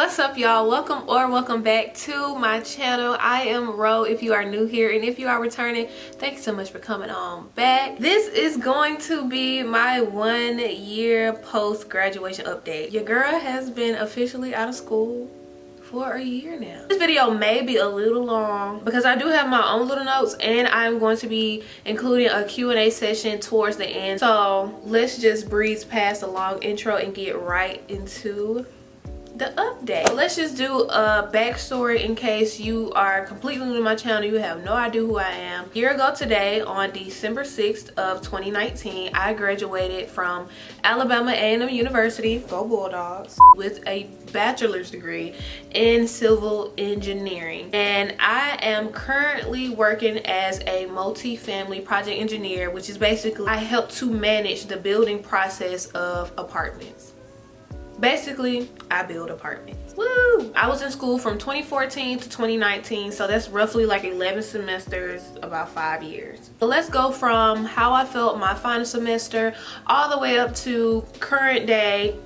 What's up, y'all? Welcome back to my channel. I am Ro if you are new here, and if you are returning, thank you so much for coming on back. This is going to be my 1 year post-graduation update. Your girl has been officially out of school for a year now. This video may be a little long because I do have my own little notes, and I'm going to be including a Q&A session towards the end. So let's just breeze past the long intro and get right into the update. Let's just do a backstory in case you are completely new to my channel. You have no idea who I am. A year ago today, on December 6th of 2019, I graduated from Alabama A&M University, go Bulldogs, with a bachelor's degree in civil engineering. And I am currently working as a multi-family project engineer, which is basically I help to manage the building process of apartments. Basically, I build apartments. Woo! I was in school from 2014 to 2019, so that's roughly like 11 semesters, about 5 years. So let's go from how I felt my final semester all the way up to current day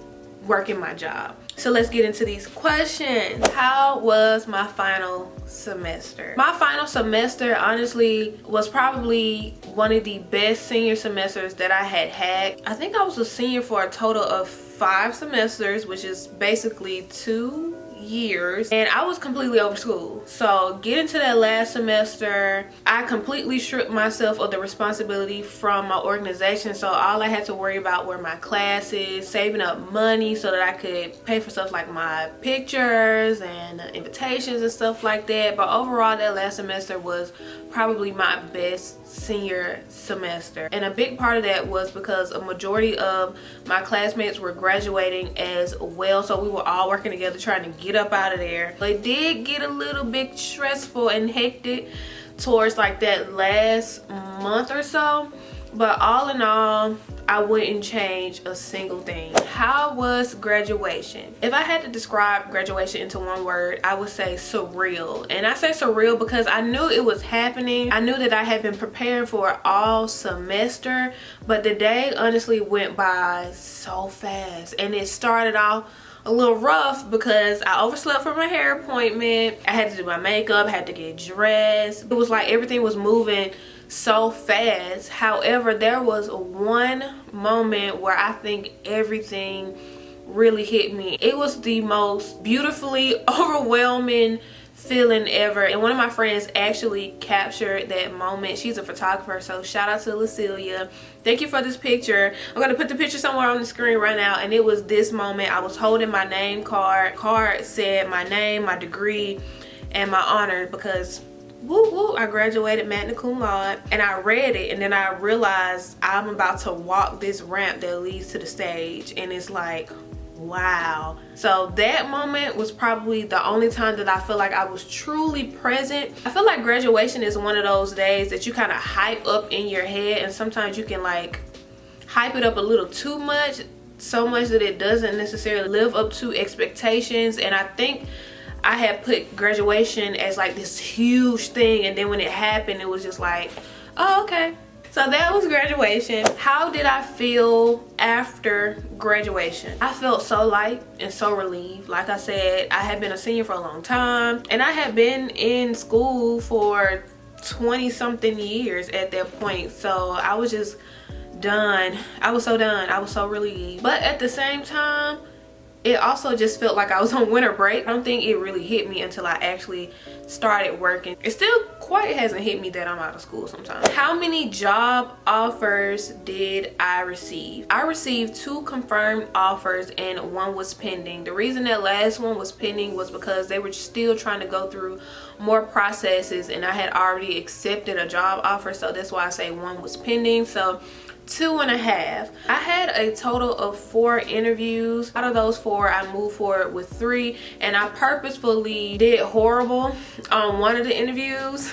working my job. So let's get into these questions. How was my final semester? My final semester honestly was probably one of the best senior semesters that I had. I think I was a senior for a total of 5 semesters, which is basically 2 years, and I was completely over school. So getting to that last semester, I completely stripped myself of the responsibility from my organization. So all I had to worry about were my classes, saving up money so that I could pay for stuff like my pictures and invitations and stuff like that. But overall, that last semester was probably my best senior semester, and a big part of that was because a majority of my classmates were graduating as well, so we were all working together trying to get up out of there. It did get a little bit stressful and hectic towards like that last month or so, but all in all, I wouldn't change a single thing. How was graduation? If I had to describe graduation into one word, I would say surreal. And I say surreal because I knew it was happening. I knew that I had been preparing for it all semester, but the day honestly went by so fast. And it started off a little rough because I overslept for my hair appointment. I had to do my makeup, had to get dressed. It was like everything was moving so fast. However, there was one moment where I think everything really hit me. It was the most beautifully overwhelming feeling ever, and one of my friends actually captured that moment. She's a photographer, so shout out to Lucilia. Thank you for this picture. I'm gonna put the picture somewhere on the screen right now, and it was this moment. I was holding my name card. Card said my name, my degree, and my honor, because woo woo, I graduated magna cum laude. And I read it, and then I realized I'm about to walk this ramp that leads to the stage, and it's like, wow. So that moment was probably the only time that I feel like I was truly present. I feel like graduation is one of those days that you kind of hype up in your head, and sometimes you can like hype it up a little too much, so much that it doesn't necessarily live up to expectations. And I think I had put graduation as like this huge thing, and then when it happened, it was just like, oh, okay. So that was graduation. How did I feel after graduation? I felt so light and so relieved. Like I said, I had been a senior for a long time, and I had been in school for 20 something years at that point. So I was just done. I was so done. I was so relieved. But at the same time, it also just felt like I was on winter break. I don't think it really hit me until I actually started working. It still quite hasn't hit me that I'm out of school sometimes. How many job offers did I receive? I received 2 confirmed offers, and 1 was pending. The reason that last one was pending was because they were still trying to go through more processes, and I had already accepted a job offer, so that's why I say 1 was pending. So 2.5. I had a total of 4 interviews. Out of those 4, I moved forward with 3, and I purposefully did horrible on one of the interviews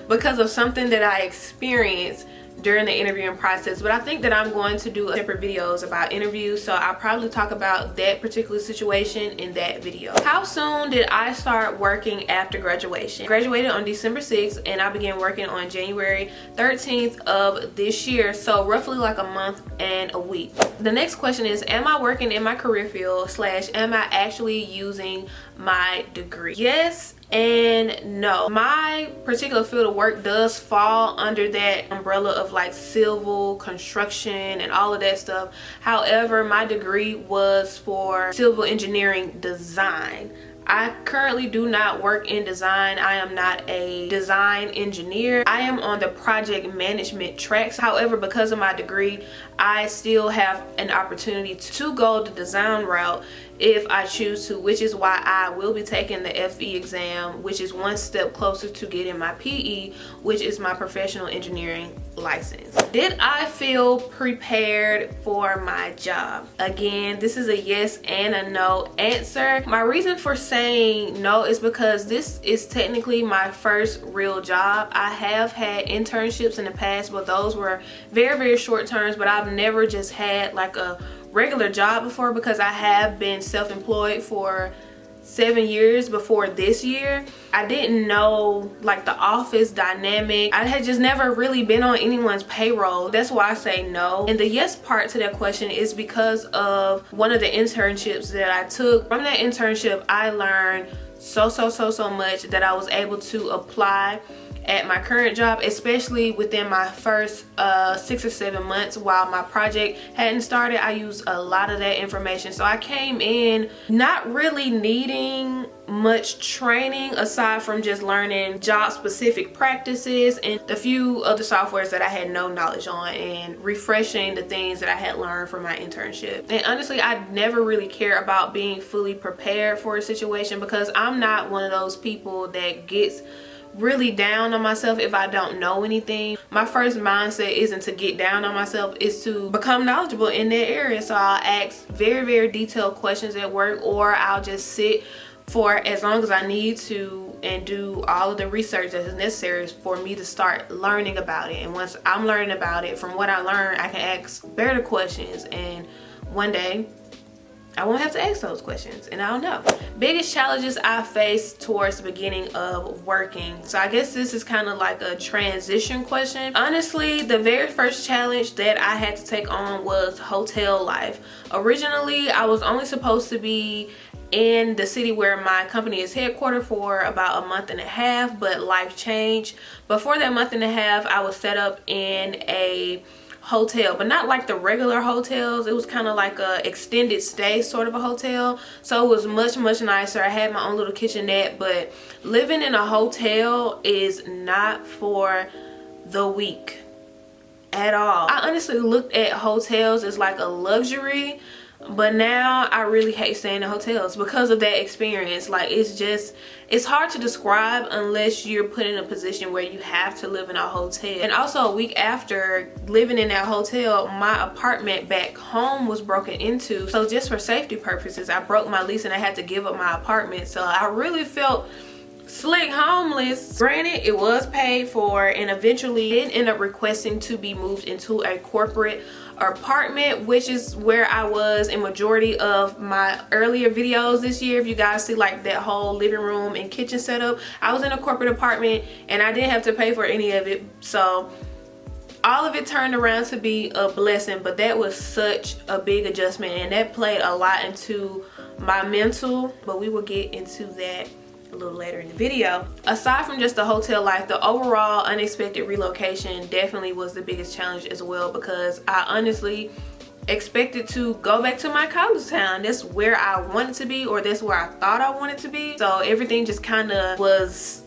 because of something that I experienced during the interviewing process, but I think that I'm going to do separate videos about interviews, so I'll probably talk about that particular situation in that video. How soon did I start working after graduation? Graduated on December 6th and I began working on January 13th of this year, so roughly like a month and a week. The next question is, am I working in my career field / am I actually using my degree? Yes and no. My particular field of work does fall under that umbrella of like civil construction and all of that stuff. However, my degree was for civil engineering design. I currently do not work in design. I am not a design engineer. I am on the project management tracks. However, because of my degree, I still have an opportunity to go the design route if I choose to, which is why I will be taking the FE exam, which is one step closer to getting my PE, which is my professional engineering license. Did I feel prepared for my job? Again, this is a yes and a no answer. My reason for saying no is because this is technically my first real job. I have had internships in the past, but those were very short terms, but I've never just had like a regular job before, because I have been self-employed for 7 years before this year. I didn't know like the office dynamic. I had just never really been on anyone's payroll. That's why I say no. And the yes part to that question is because of one of the internships that I took. From that internship, I learned so much that I was able to apply at my current job, especially within my first 6 or 7 months while my project hadn't started. I used a lot of that information, so I came in not really needing much training aside from just learning job specific practices and the few other softwares that I had no knowledge on, and refreshing the things that I had learned from my internship. And honestly, I never really care about being fully prepared for a situation, because I'm not one of those people that gets really down on myself if I don't know anything. My first mindset isn't to get down on myself, it's to become knowledgeable in that area. So I'll ask very detailed questions at work, or I'll just sit for as long as I need to and do all of the research that is necessary for me to start learning about it. And once I'm learning about it, from what I learned, I can ask better questions, and one day I won't have to ask those questions and I'll know. Biggest challenges I faced towards the beginning of working. So I guess this is kind of like a transition question. Honestly, the very first challenge that I had to take on was hotel life. Originally, I was only supposed to be in the city where my company is headquartered for about a month and a half, but life changed. Before that month and a half, I was set up in a hotel, but not like the regular hotels. It was kind of like a extended stay sort of a hotel, so it was much nicer. I had my own little kitchenette, but living in a hotel is not for the weak at all. I honestly looked at hotels as like a luxury, but now I really hate staying in hotels because of that experience. Like, it's hard to describe unless you're put in a position where you have to live in a hotel. And also, a week after living in that hotel, my apartment back home was broken into. So just for safety purposes, I broke my lease and I had to give up my apartment. So I really felt slick homeless. Granted, it was paid for, and eventually did end up requesting to be moved into a corporate apartment, which is where I was in majority of my earlier videos this year. If you guys see like that whole living room and kitchen setup, I was in a corporate apartment and I didn't have to pay for any of it. So all of it turned around to be a blessing, but that was such a big adjustment and that played a lot into my mental, but we will get into that a little later in the video. Aside from just the hotel life, the overall unexpected relocation definitely was the biggest challenge as well, because I honestly expected to go back to my college town. That's where I wanted to be, or that's where I thought I wanted to be. So everything just kind of was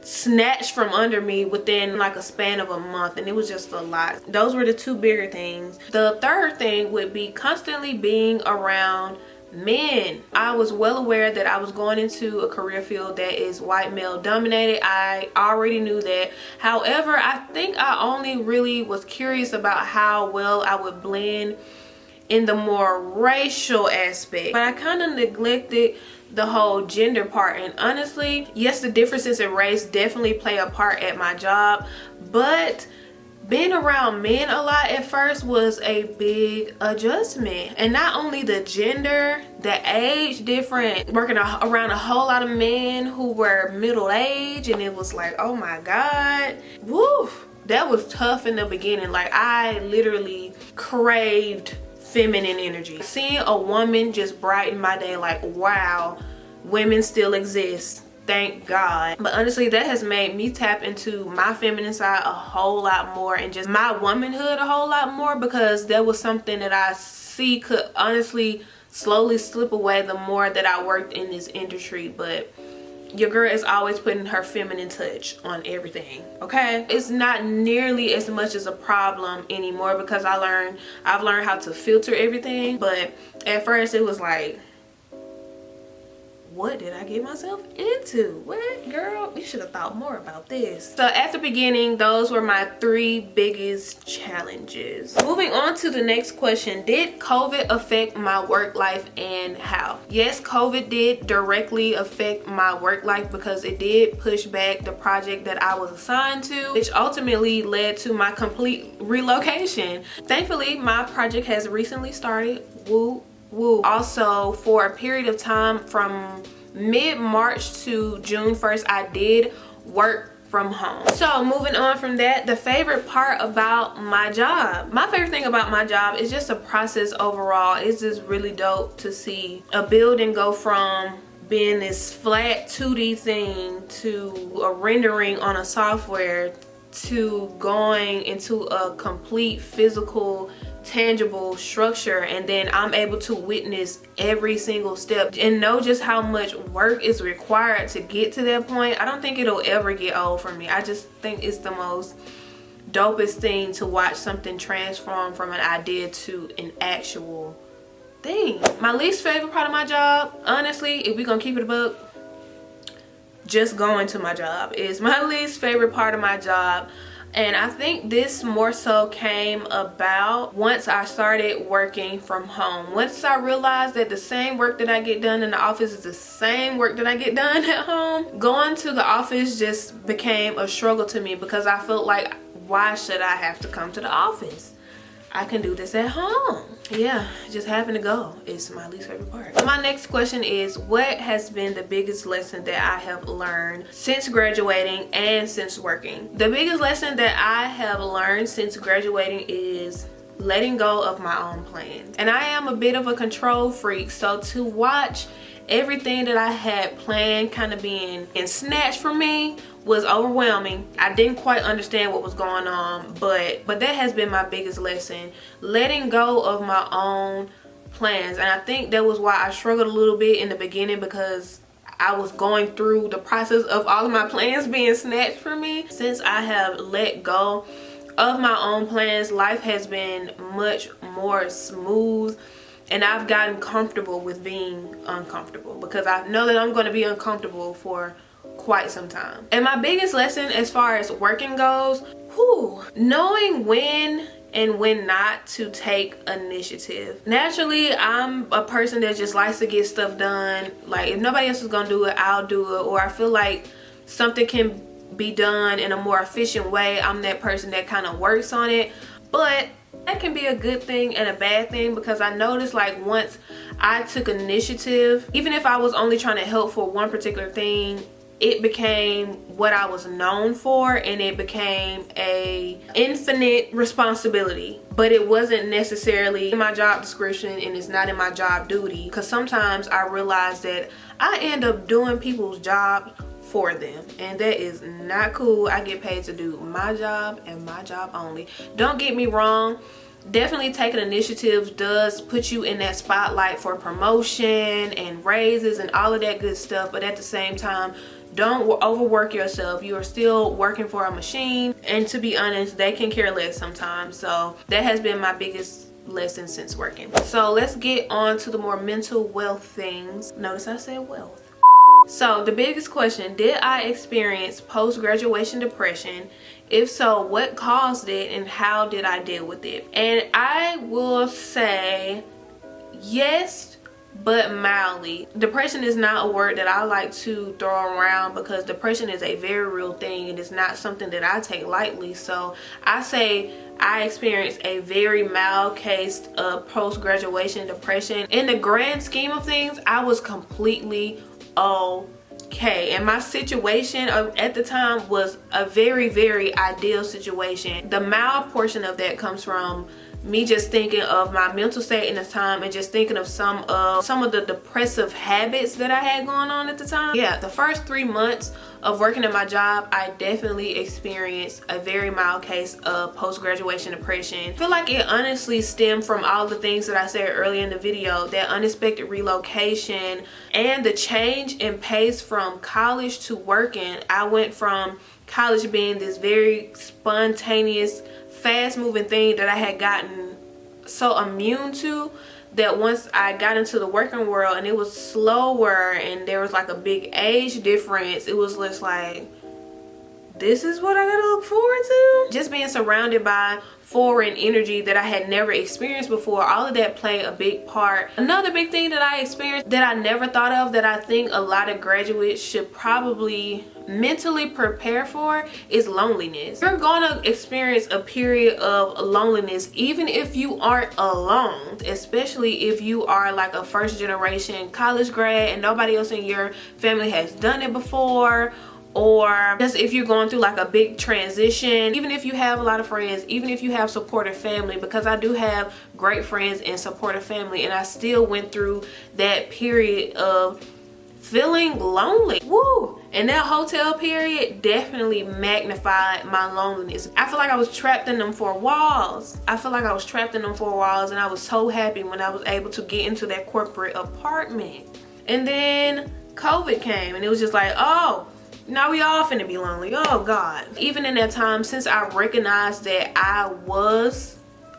snatched from under me within like a span of a month, and it was just a lot. Those were the two bigger things. The third thing would be constantly being around men. I was well aware that I was going into a career field that is white male dominated. I already knew that. However, I think I only really was curious about how well I would blend in the more racial aspect, but I kind of neglected the whole gender part. And honestly, yes, the differences in race definitely play a part at my job, but being around men a lot at first was a big adjustment. And not only the gender, the age different, working around a whole lot of men who were middle-aged, and it was like, oh my God, woo, that was tough in the beginning. Like, I literally craved feminine energy. Seeing a woman just brighten my day, like, wow, women still exist. Thank God. But honestly, that has made me tap into my feminine side a whole lot more, and just my womanhood a whole lot more, because that was something that I see could honestly slowly slip away the more that I worked in this industry. But your girl is always putting her feminine touch on everything, okay? It's not nearly as much as a problem anymore, because I've learned how to filter everything. But at first it was like, what did I get myself into? What, girl? You should have thought more about this. So at the beginning, those were my 3 biggest challenges. Moving on to the next question. Did COVID affect my work life, and how? Yes, COVID did directly affect my work life, because it did push back the project that I was assigned to, which ultimately led to my complete relocation. Thankfully, my project has recently started. Woo. Woo. Also, for a period of time from mid-March to June 1st, I did work from home. So moving on from that, the favorite part about my job. My favorite thing about my job is just the process overall. It's just really dope to see a building go from being this flat 2D thing to a rendering on a software to going into a complete physical, tangible structure, and then I'm able to witness every single step and know just how much work is required to get to that point. I don't think it'll ever get old for me. I just think it's the most dopest thing to watch something transform from an idea to an actual thing. My least favorite part of my job, honestly, if we're gonna keep it a buck, just going to my job is my least favorite part of my job. And I think this more so came about once I started working from home. Once I realized that the same work that I get done in the office is the same work that I get done at home, going to the office just became a struggle to me, because I felt like, why should I have to come to the office? I can do this at home. Yeah, just having to go is my least favorite part. So my next question is, what has been the biggest lesson that I have learned since graduating and since working? The biggest lesson that I have learned since graduating is letting go of my own plans. And I am a bit of a control freak, so to watch everything that I had planned kind of being snatched from me was overwhelming. I didn't quite understand what was going on, but that has been my biggest lesson, letting go of my own plans. And I think that was why I struggled a little bit in the beginning, because I was going through the process of all of my plans being snatched from me. Since I have let go of my own plans, life has been much more smooth, and I've gotten comfortable with being uncomfortable, because I know that I'm going to be uncomfortable for quite some time. And my biggest lesson as far as working goes, knowing when and when not to take initiative. Naturally, I'm a person that just likes to get stuff done. Like, if nobody else is gonna do it, I'll do it. Or I feel like something can be done in a more efficient way, I'm that person that kind of works on it. But that can be a good thing and a bad thing, because I noticed, like, once I took initiative, even if I was only trying to help for one particular thing, it became what I was known for, and it became a infinite responsibility. But it wasn't necessarily in my job description, and it's not in my job duty, because sometimes I realize that I end up doing people's jobs for them, and that is not cool. I get paid to do my job and my job only. Don't get me wrong, definitely taking initiatives does put you in that spotlight for promotion and raises and all of that good stuff, but at the same time, don't overwork yourself. You are still working for a machine, and to be honest, they can care less sometimes. So that has been my biggest lesson since working. So let's get on to the more mental wealth things. Notice I said wealth. So the biggest question, did I experience post-graduation depression? If so, what caused it, and how did I deal with it? And I will say yes, but mildly. Depression is not a word that I like to throw around because depression is a very real thing and it's not something that I take lightly. So I say I experienced a very mild case of post-graduation depression. In the grand scheme of things, I was completely okay, and my situation at the time was a very, very ideal situation. The mild portion of that comes from me just thinking of my mental state in the time and just thinking of some of the depressive habits that I had going on at the time. Yeah, the first 3 months of working at my job, I definitely experienced a very mild case of post-graduation depression. I feel like it honestly stemmed from all the things that I said earlier in the video, that unexpected relocation and the change in pace from college to working. I went from college being this very spontaneous, fast-moving thing that I had gotten so immune to, that once I got into the working world and it was slower and there was like a big age difference, it was just like, this is what I gotta look forward to? Just being surrounded by foreign energy that I had never experienced before, all of that played a big part. Another big thing that I experienced that I never thought of, that I think a lot of graduates should probably mentally prepare for, is loneliness. You're gonna experience a period of loneliness even if you aren't alone, especially if you are like a first generation college grad and nobody else in your family has done it before, or just if you're going through like a big transition. Even if you have a lot of friends, even if you have supportive family, because I do have great friends and supportive family, and I still went through that period of feeling lonely. Woo! And that hotel period definitely magnified my loneliness. I feel like I was trapped in them four walls. And I was so happy when I was able to get into that corporate apartment. And then COVID came and it was just like, oh, now we all finna be lonely. Oh God. Even in that time, since I recognized that I was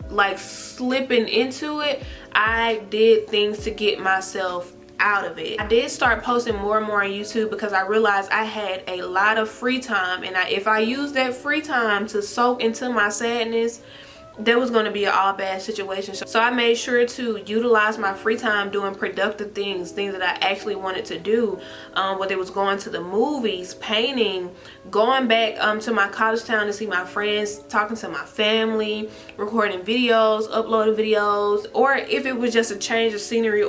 like slipping into it, I did things to get myself out of it. I did start posting more and more on YouTube because I realized I had a lot of free time, and if I used that free time to soak into my sadness, there was going to be an all bad situation. So I made sure to utilize my free time doing productive things that I actually wanted to do, whether it was going to the movies, painting, going back to my college town to see my friends, talking to my family, recording videos, uploading videos, or if it was just a change of scenery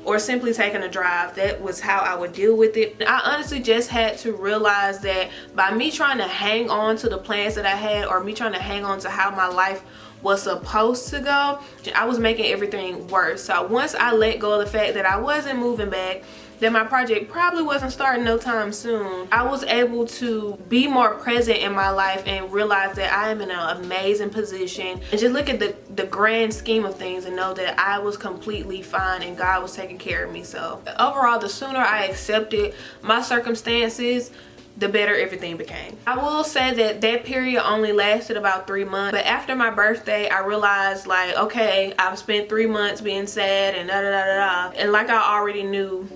or simply taking a drive. That was how I would deal with it. I honestly just had to realize that by me trying to hang on to the plans that I had, or me trying to hang on to how my life was supposed to go, I was making everything worse. So once I let go of the fact that I wasn't moving back, that my project probably wasn't starting no time soon, I was able to be more present in my life and realize that I am in an amazing position, and just look at the grand scheme of things and know that I was completely fine and God was taking care of me. So overall, the sooner I accepted my circumstances, the better everything became. I will say that that period only lasted about 3 months, but after my birthday I realized, like, okay, I've spent 3 months being sad and da da da da da, and like I already knew,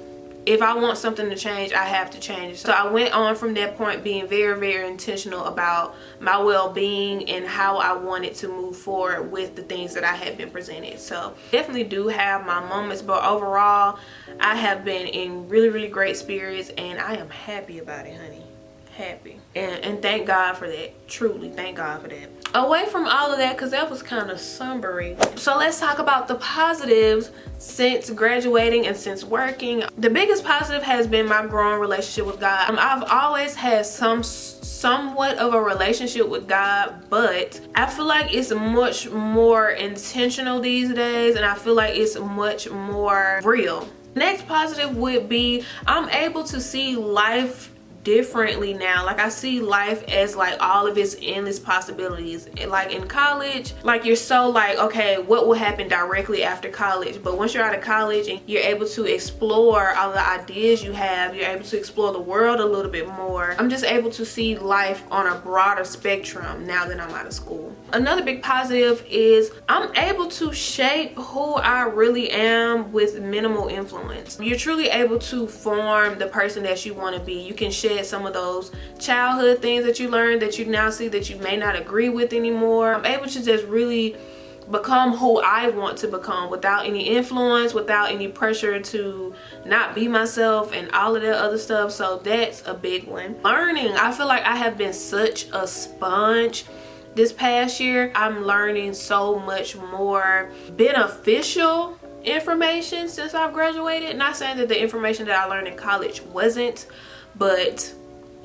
if I want something to change, I have to change it. So I went on from that point being very, very intentional about my well-being and how I wanted to move forward with the things that I had been presented. So definitely do have my moments, but overall I have been in really, really great spirits, and I am happy about it, honey. Happy. And thank God for that. Truly, thank God for that. Away from all of that, because that was kind of sombery, so let's talk about the positives since graduating and since working. The biggest positive has been my growing relationship with God. I've always had somewhat of a relationship with God, but I feel like it's much more intentional these days, and I feel like it's much more real. Next positive would be I'm able to see life differently now. Like, I see life as like all of its endless possibilities. And like in college, like you're so like, okay, what will happen directly after college? But once you're out of college and you're able to explore all the ideas you have, you're able to explore the world a little bit more. I'm just able to see life on a broader spectrum now that I'm out of school. Another big positive is I'm able to shape who I really am with minimal influence. You're truly able to form the person that you want to be. You can shed some of those childhood things that you learned that you now see that you may not agree with anymore. I'm able to just really become who I want to become without any influence, without any pressure to not be myself and all of that other stuff. So that's a big one. Learning, I feel like I have been such a sponge this past year. I'm learning so much more beneficial information since I've graduated. Not saying that the information that I learned in college wasn't, but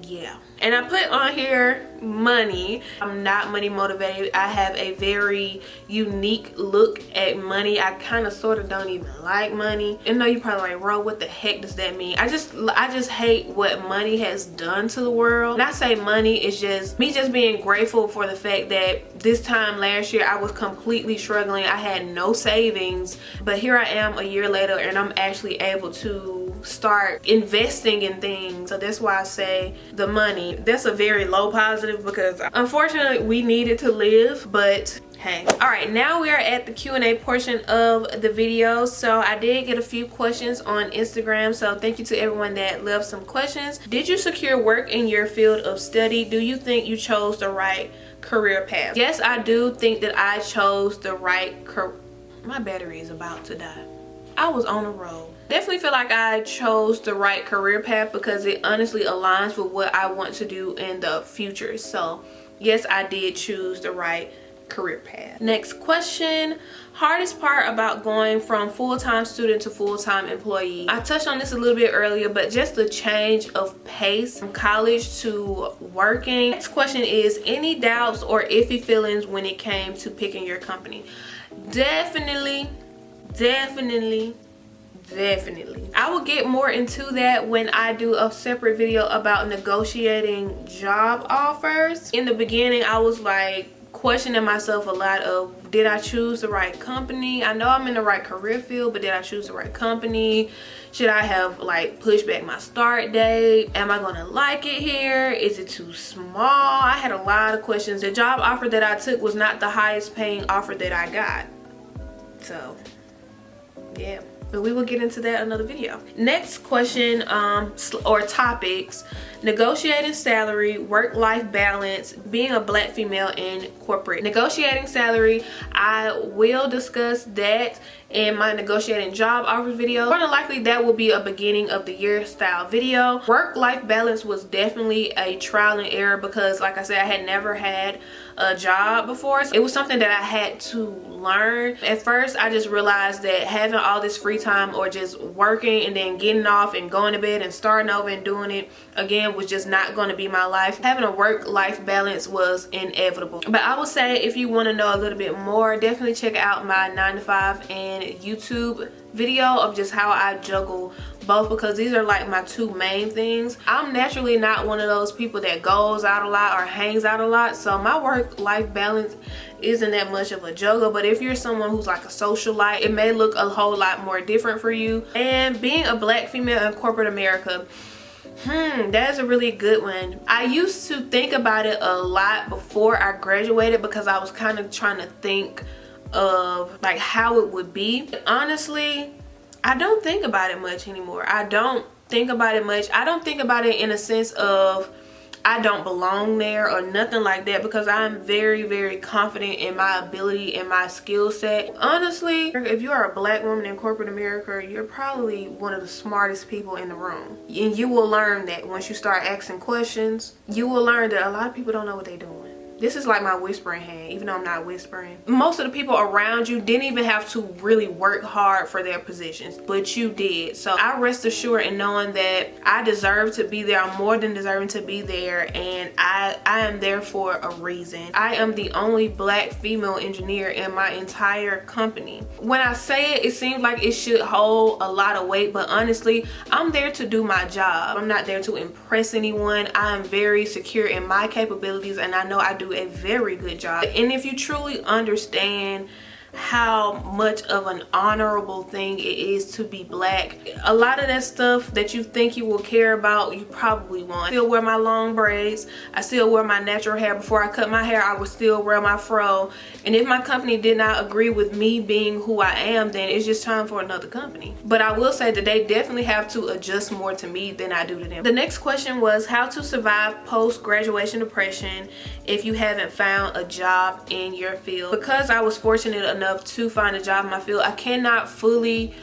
yeah. And I put on here money. I'm not money motivated. I have a very unique look at money. I kind of sort of don't even like money. And no, you probably like, Ro, what the heck does that mean? I just hate what money has done to the world. When I say money, it's just me just being grateful for the fact that this time last year I was completely struggling. I had no savings, but here I am a year later and I'm actually able to start investing in things. So that's why I say the money. That's a very low positive because unfortunately we needed to live, but hey. All right, now we are at the Q&A portion of the video. So I did get a few questions on Instagram, so thank you to everyone that left some questions. Did you secure work in your field of study? Do you think you chose the right career path? Yes, I do think that I chose the right career. My battery is about to die. I was on a roll. Definitely feel like I chose the right career path because it honestly aligns with what I want to do in the future. So yes, I did choose the right career path. Next question. Hardest part about going from full-time student to full-time employee? I touched on this a little bit earlier, but just the change of pace from college to working. Next question is, any doubts or iffy feelings when it came to picking your company? Definitely. I will get more into that when I do a separate video about negotiating job offers. In the beginning, I was like questioning myself a lot of, did I choose the right company? I know I'm in the right career field, but did I choose the right company? Should I have like pushed back my start date? Am I gonna like it here? Is it too small? I had a lot of questions. The job offer that I took was not the highest paying offer that I got. So yeah, but we will get into that in another video. Next question or topics: negotiating salary, work-life balance, being a black female in corporate. Negotiating salary, I will discuss that in my negotiating job offer video. More than likely that will be a beginning of the year style video. Work-life balance was definitely a trial and error because like I said, I had never had a job before. So it was something that I had to learn. At first I just realized that having all this free time or just working and then getting off and going to bed and starting over and doing it again was just not going to be my life. Having a work-life balance was inevitable. But I will say, if you want to know a little bit more, definitely check out my 9 to 5 and YouTube video of just how I juggle both, because these are like my two main things. I'm naturally not one of those people that goes out a lot or hangs out a lot, so my work-life balance isn't that much of a juggle. But if you're someone who's like a socialite, it may look a whole lot more different for you. And being a black female in corporate America, that's a really good one. I used to think about it a lot before I graduated because I was kind of trying to think of like how it would be. But honestly, I don't think about it much anymore. I don't think about it much. I don't think about it in a sense of I don't belong there or nothing like that, because I'm very, very confident in my ability and my skill set. Honestly, if you are a black woman in corporate America, you're probably one of the smartest people in the room. And you will learn that once you start asking questions. You will learn that a lot of people don't know what they're doing. This is like my whispering hand, even though I'm not whispering. Most of the people around you didn't even have to really work hard for their positions, but you did. So I rest assured in knowing that I deserve to be there. I'm more than deserving to be there, and I am there for a reason. I am the only black female engineer in my entire company. When I say it, it seems like it should hold a lot of weight, but honestly, I'm there to do my job. I'm not there to impress anyone. I am very secure in my capabilities, and I know I do a very good job. And if you truly understand how much of an honorable thing it is to be black. A lot of that stuff that you think you will care about, you probably won't. I still wear my long braids. I still wear my natural hair. Before I cut my hair, I would still wear my fro. And if my company did not agree with me being who I am, then it's just time for another company. But I will say that they definitely have to adjust more to me than I do to them. The next question was how to survive post-graduation depression if you haven't found a job in your field. Because I was fortunate enough to find a job in my field, I cannot fully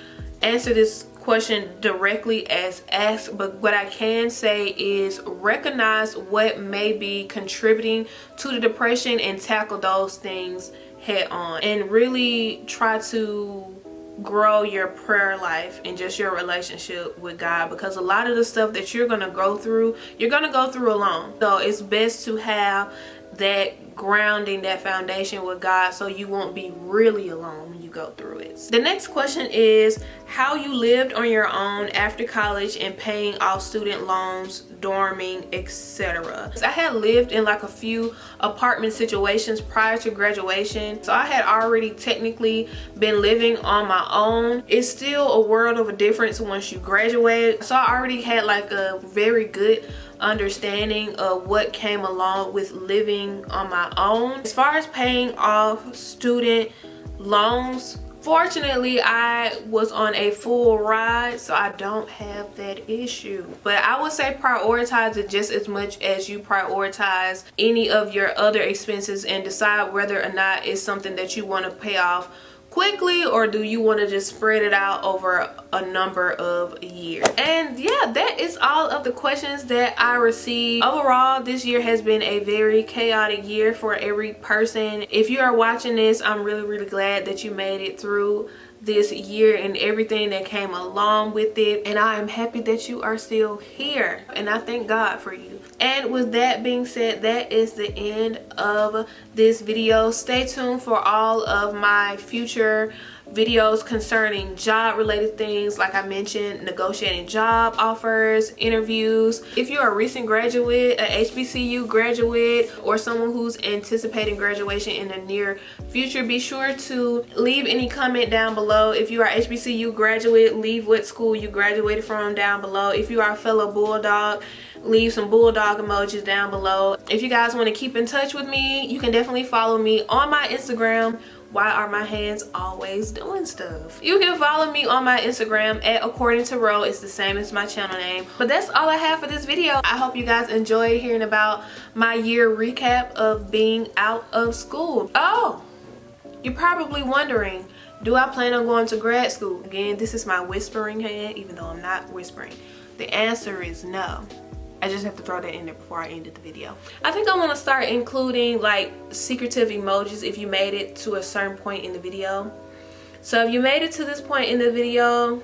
answer this question directly as asked, but what I can say is recognize what may be contributing to the depression and tackle those things head on, and really try to grow your prayer life and just your relationship with God, because a lot of the stuff that you're gonna go through, you're gonna go through alone. So it's best to have that grounding, that foundation with God, so you won't be really alone when you go through it. The next question is how you lived on your own after college and paying off student loans, dorming, etc. I had lived in like a few apartment situations prior to graduation, so I had already technically been living on my own. It's still a world of a difference once you graduate, so I already had like a very good understanding of what came along with living on my own. As far as paying off student loans, fortunately I was on a full ride, so I don't have that issue. But I would say prioritize it just as much as you prioritize any of your other expenses, and decide whether or not it's something that you want to pay off quickly, or do you want to just spread it out over a number of years. And yeah, that is all of the questions that I received. Overall, this year has been a very chaotic year for every person. If you are watching this, I'm really glad that you made it through this year and everything that came along with it, and I am happy that you are still here, and I thank God for you. And with that being said, that is the end of this video. Stay tuned for all of my future videos concerning job related things, like I mentioned, negotiating job offers, interviews. If you're a recent graduate, a HBCU graduate, or someone who's anticipating graduation in the near future, be sure to leave any comment down below. If you are HBCU graduate, leave what school you graduated from down below. If you are a fellow Bulldog, leave some bulldog emojis down below. If you guys want to keep in touch with me, you can definitely follow me on my Instagram. Why are my hands always doing stuff? You can follow me on my Instagram at According to Ro. It's the same as my channel name. But that's all I have for this video. I hope you guys enjoyed hearing about my year recap of being out of school. Oh, you're probably wondering, do I plan on going to grad school? Again, this is my whispering hand, even though I'm not whispering. The answer is no. I just have to throw that in there before I ended the video. I think I want to start including like secretive emojis if you made it to a certain point in the video. So if you made it to this point in the video,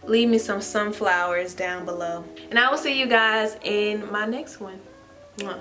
leave me some sunflowers down below. And I will see you guys in my next one. Mwah.